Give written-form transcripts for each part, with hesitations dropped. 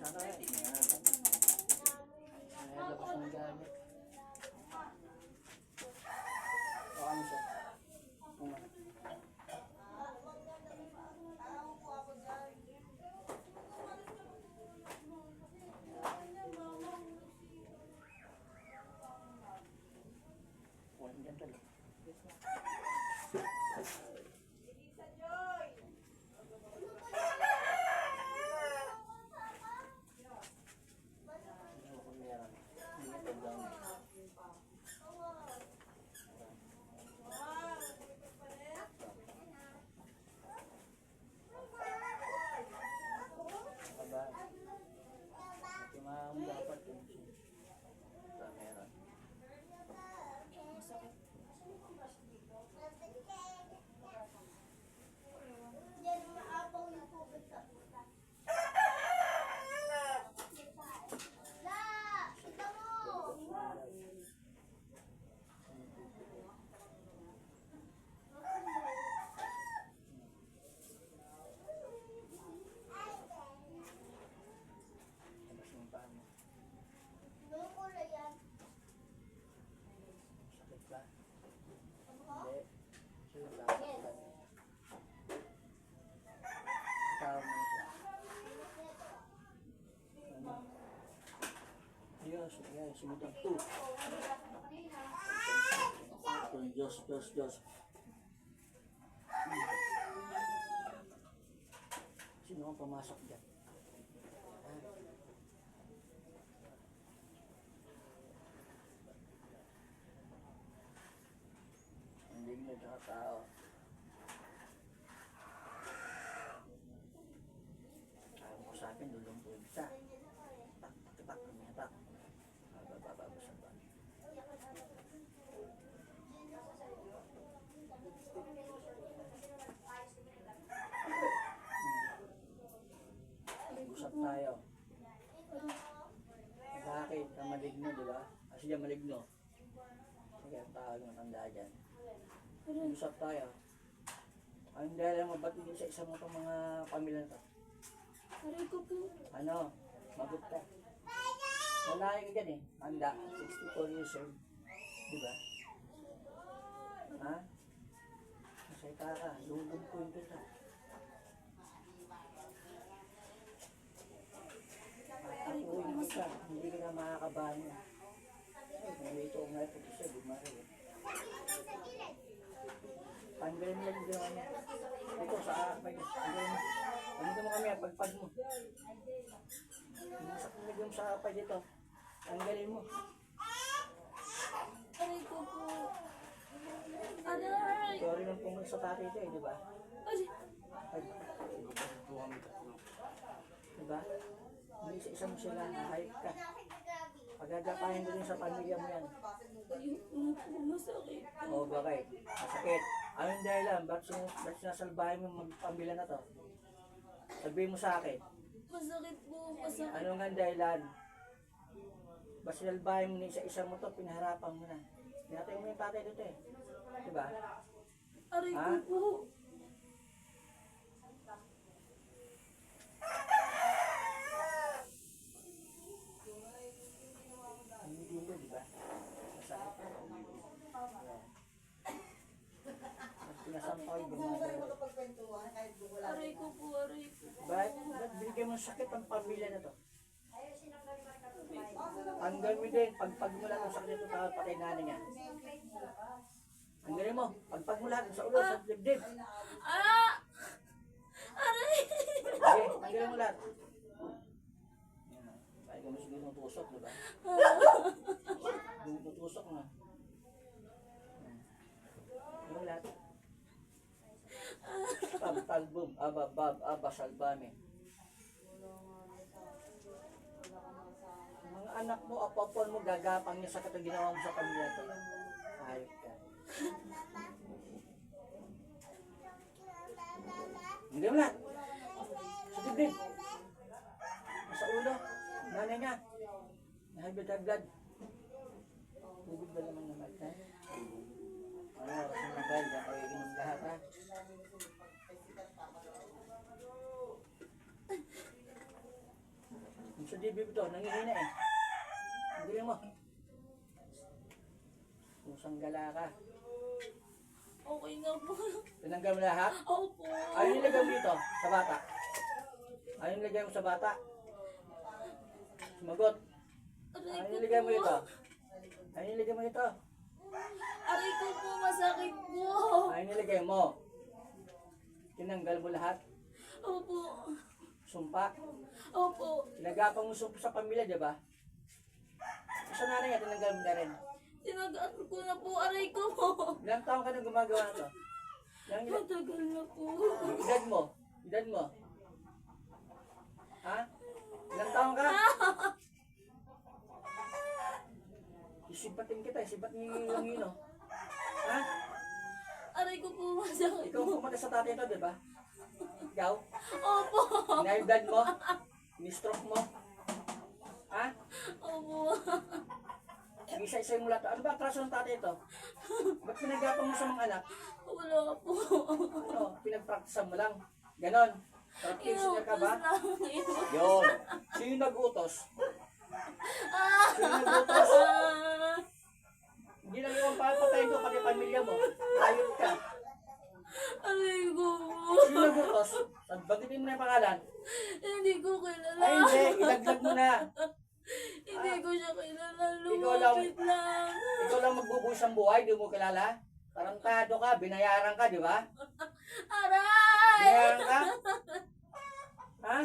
Sana yan. Nalabas ng gamit. O ano siya? Sunod ang 2. Diyos. Sino ang pumasok dyan? Hindi na dyan tao. Ayaw ko sa akin, lulungkod siya. Tak, kumitak. Usap tayo. Bakit ka maligno, di ba? Kasi dyan maligno. Sige, tawag ng tanda dyan. Usap tayo. Ang dahil mo, ba't hindi sa isa mo itong mga pamilya na ito? Aray ko po. Ano? Magot ka. Lalaki ka dyan eh. Handa. 64 years old. Diba? Ha? Masaya ka. Lugong ko yung kita. Matapuin kita. Hindi ka na makakabahan mo. Ito nga ito siya. Bumari eh. Tanggalin mo lang yung ginawa niya. Ito sa may tanggalin mo. Ganito mo kami, pagpag mo. Masak mo sa apay dito. Tanggalin mo. Aray ko po. Aray! Sorry nang pumunta sa tatay ito eh, di ba? Aray! Diba? Hindi isa-isa mo sila, hayop ka. Pagagapahin din sa pamilya mo yan. Ayun po, masakit. O bakit? Masakit. Anong dahilan? Ba't sinasalbahin mo magpamilya na to? Sabihin mo sa akin. Masakit po, masakit. Ano nga dahilan? Ba't sinasalbahin mo na isa-isa mo to, pinaharapan mo na. Pinatay mo yung tatay dito eh. Diba? Aray ko po. Hindi mo, diba? Masakit ka. Mas pinasampaw yung mga dahilan. Aray ko po, aray ko. Ba't binigyan mo sakit ang pamilya na to? Hanggang mo din, pagpagmula ng sakit ito sa patay nanay niya. Hanggang mo, pagpagmula sa ulo, sa dibdib. Ah! Aray! Okay, hanggang mo lahat. Kaya ka mo siguro tusok, diba? Tusok na. Yung lahat. Talbum, aba, salbame. Mga anak mo, apapon mo, gagapang niya sa katang ginawa mo sa pamilya to. Ayop ka. Hindi mo lahat. Sa dibdib. Sa ulo. Nanay niya. Nahibad-hagad. Tubig ba naman naman ka? Ano, oras na nagay. Diyan kayo inom lahat ha. dibdib ito, nangihina eh. Ang galing mo. Pusang gala ka. Okay na po. Tinanggal mo lahat? Opo. Ayun nilagay mo dito, sa bata. Ayun nilagay mo sa bata. Sumagot. Aray Ayun ko nilagay mo po. dito. Ayun nilagay mo dito. Aray ko po, masakit po. Ayun nilagay mo. Tinanggal mo lahat. Opo. Sumpa. Opo. Nagapang mo sumpa sa pamilya, di ba? Sa nanay nga, tinanggal mo na rin. Tinagaan ko na po, aray ko po. Ilang taon ka nang gumagawa na to? Matagal na po. Yung edad mo? Edad mo? Ha? Ilang taon ka? Isipatin kita, isipat ni Langino. Ha? Aray ko po, masakit Ikaw po. ang pumunta sa tatay ito, di ba? Ikaw? Opo. Inaibdad mo? Ni-stroke mo? Ha? Opo. Isa-isa mo lahat. Ano ba ang traso ng tatay ito? Ba't pinagapang mo sa mga anak? Wala po. Ano? Pinagpraktisan mo lang. Ganon. Practitioner ka ba? Inutos lang. Yun. Sino nag-utos? Sino nag-utos? Hindi lang yung papatayin ko, pati pamilya mo. Ayot ka. Aray ko po. Sino nag-utos? Bagitin mo na yung pangalan. Hindi ko kilala. Ay hindi, ilaglag mo na. Hindi ko siya kilala. Ikaw lang. Lumapit lang. Ikaw lang magbubuhos ng buhay, di mo kilala. Tarantado ka, binayaran ka, di ba? Aray! Binayaran ka? Ha?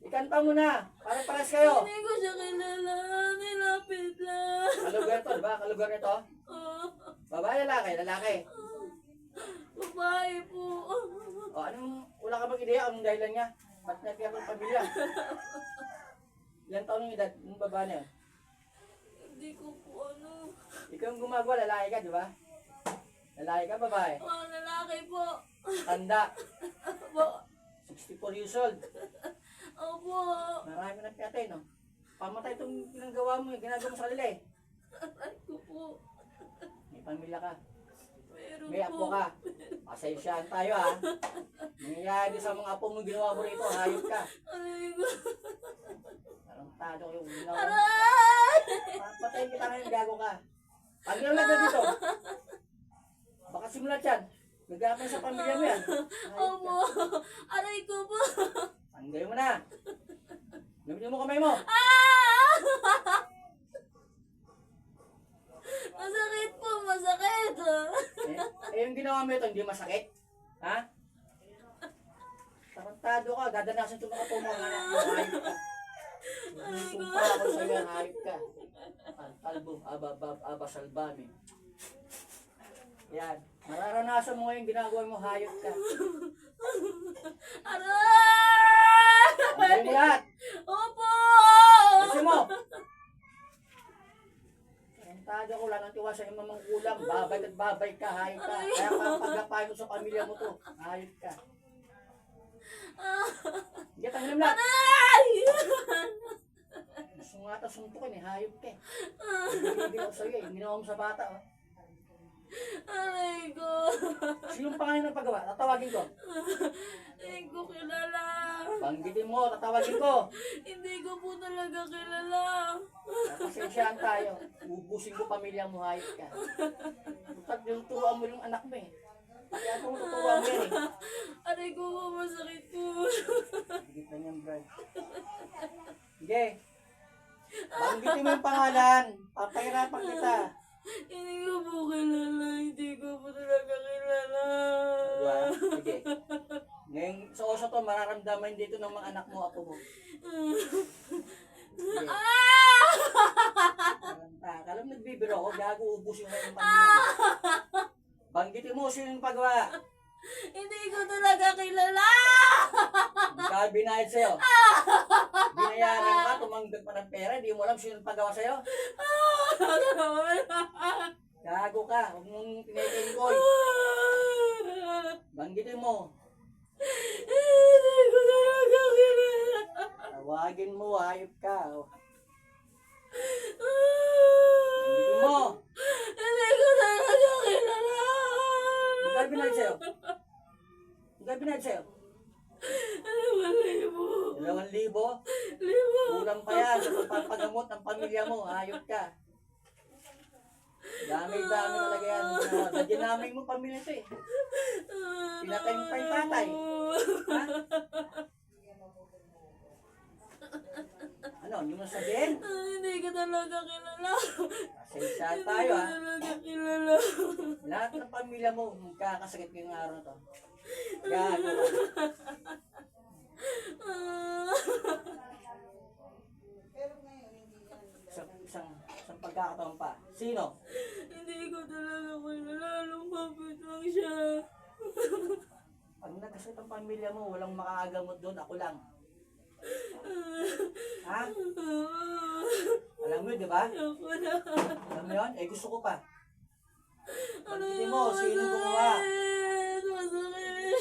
Ikanta mo na, para pares kayo. Hindi ko siya kilala. Nilapit lang. Kalugar to, di ba? Kalugar nito. Babae, lalaki, lalaki. Babae po. O, wala ka bang ideya? Anong dahilan niya? Ba't nagkaya ng pamilya? Ilang taon yung edad ng babae na yun? Hindi ko po ano. Ikaw yung gumagawa, lalaki ka, di ba? Lalaki ka, babae. Mga lalaki po. Tanda, Opo. 64 years old. Opo. Marami ng piyatay, no? Pamatay itong ginagawa mo, ginagawa mo sa kanila eh. Aray ko po. May pamilya ka, Meron may apo ka. Pasensyaan tayo ha. Nangyayari sa mga apo mo ginawa mo rito, hayop ka. Aray ko. Tarantado ko yung ginawa mo. Aray! Patayin kita ngayon, gago ka. Pag nilagay ka dito, baka simulat yan. Nagapay sa pamilya mo yan. Hayop Opo. ka. Aray ko po. Tanggalin mo na. Gamitin mo kamay mo. Masakit po, masakit. Yung ginawa mo ito, hindi masakit? Ha? Tarantado ka, dadanasin ito mga po mga anak mo, hayop ka. Sumpa ako sa iyo, hayop ka. Album, aba salbami. Yan, mararanasan mo ngayon, ginagawa mo, hayop ka. Aray! Tanggalin mo lahat. Opo! Kasi mo. Tarantado ko, wala nang tiwa sa iyong mamang kulang. Babay at babay ka, hayop ka. Kaya pagkapain mo sa pamilya mo to, hayop ka. Hindi, tanggalin mo lahat. Aray! Gusto nga ito suntukin eh, hayop ka eh. Hindi ko sa'yo eh, ginawa mo sa bata oh. Aray ko. Sinong pangalan ng paggawa? Tatawagin ko. Hindi ko kilala. Banggitin mo, tatawagin ko. Hindi ko po talaga kilala. Pasensyaan tayo. Ubusin ko pamilya mo, hayop ka. Yung turuan mo yung anak mo eh. Kaya kung tuturuan mo yan eh. Aray ko po, masakit po. Higit na niyan, Brad. Sige. Banggitin mo yung pangalan. Papahirapan kita. Hindi ko po kilala. Hindi ko po talaga kilala. Diba? Sige. Ngayon, sa oso to, mararamdaman dito ng mga anak mo, apo mo. Sige. Alam nagbibiro ako, gago ubusin mo yung pamilya mo. Banggitin mo sino yung pagawa. Hindi ko talaga kilala. Magkano binayad sa'yo? Binayaran ka, tumanggap pa ng pera, di mo alam sino yung pagawa sa'yo? Gago ka, huwag mong pinay-enjoy. Banggitin mo. Hindi ko talaga kilala. Tawagin mo, hayop ka. Banggitin mo. Hindi ko talaga kilala. Magkano binayad sa'yo? Magkano binayad sa'yo? 2,000. 2,000? 5. Kulang pa yan sa pagpapagamot ng pamilya mo. Hayop ka. Dami-dami talaga yan. Nadinamay mo pamilya ito eh. Pinatay mo pa yung tatay. Ha? Ano, hindi mo sabihin? Hindi ka talaga kilala. Sa Hindi tayo ka ha. talaga kilala. Lahat ng pamilya mo, magkakasakit ngayong araw na to. Gago. Isang pagkakataon pa. Sino? Hindi ko talaga kilala. Lumapit lang siya. Pag nagkasakit ang pamilya mo, walang makakagamot doon. Ako lang. Ha? Alam mo yun, di ba? Ako na. Alam mo yun? Eh, gusto ko pa. Ano Pagkiti mo, sino gumawa? Masakit.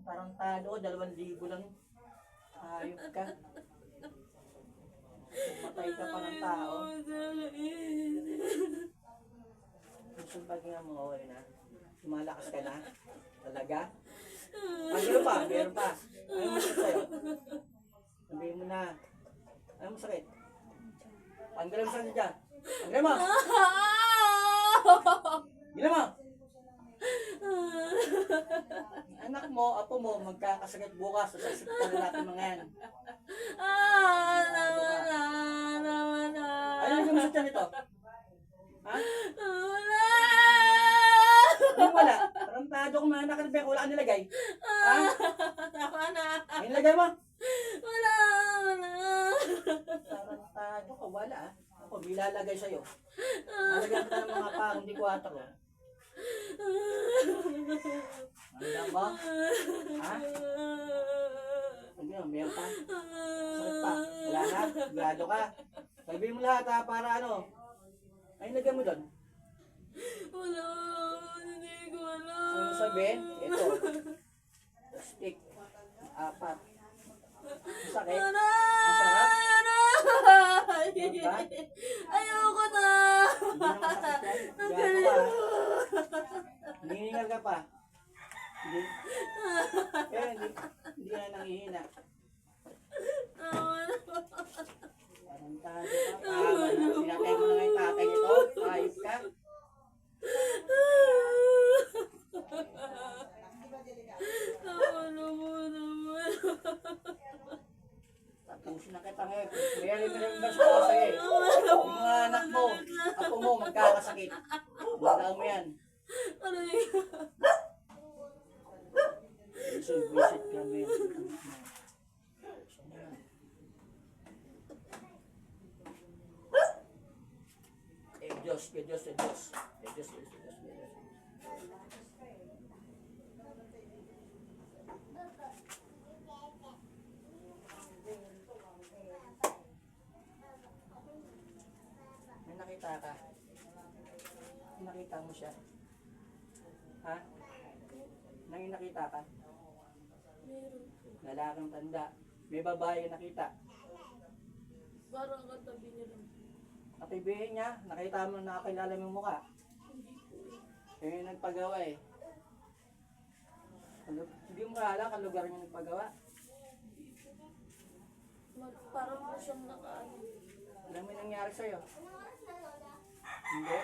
Parang talo ko, 2,000 lang. Ayop ka. Matay ka pa ng tao. Masakit. Gusto pag nga mo, okay na. Lumalakas ka na. Talaga? Meron pa, meron pa. Ano masakit sa'yo? Sabihin mo na. Ano masakit? Tanggalin mo sa dyan. Tanggalin mo! Gila mo! Anak mo, apo mo, magkakasakit bukas. Sasakit na natin mga yan. Naman na. Ayun yung masakit nito. Ha? Wala. Anong wala? Tarantado kung mga anak ka na ba? Wala ka nilagay. Ha? Tama na. Ay, nilagay mo. Wala. Tarantado ka, wala ah. Ako, bilalagay sa'yo. Nalagyan ka ng mga parang di 4. Ano ba? Ha? Ano yun, meron pa? Sakit pa? Wala na? Grado ka? Sabihin mo lahat ha, para ano? Ay, lagyan mo doon. Wala. Hindi ko alam. Ano mo sabihin? Ito. Stick. 4. Masakit? Masarap? Diba? Ayoko na. Hindi na masakit yan. Gago ka. Hinihingal ka pa. Hindi. Pero hindi na nangihina. Parang tayo ka. Tama na. Sinatay mo na nga yung tatay nito. Ayos ka. Ano mo naman? Tapusin na kita ngayon. May remember ko sa'yo eh. Yung mga anak mo, ako mo, magkakasakit. Magkakaw mo yan. Ano yun? Visit kami. Diyos, Diyos, Diyos. Diyos, Diyos, Diyos, Diyos. May nakita ka? Nakita mo siya? Ha? May nakita ka? Meron. Lalaking tanda. May babae nakita. Parang katabi niya lang. Katibihin niya, nakita mo na nakakilala mo yung mukha. Eh, nagpagawa eh. Hindi mo kala kang lugar niya nagpagawa. Parang po siyang nakaano. Alam mo yung nangyari sa'yo? Hindi.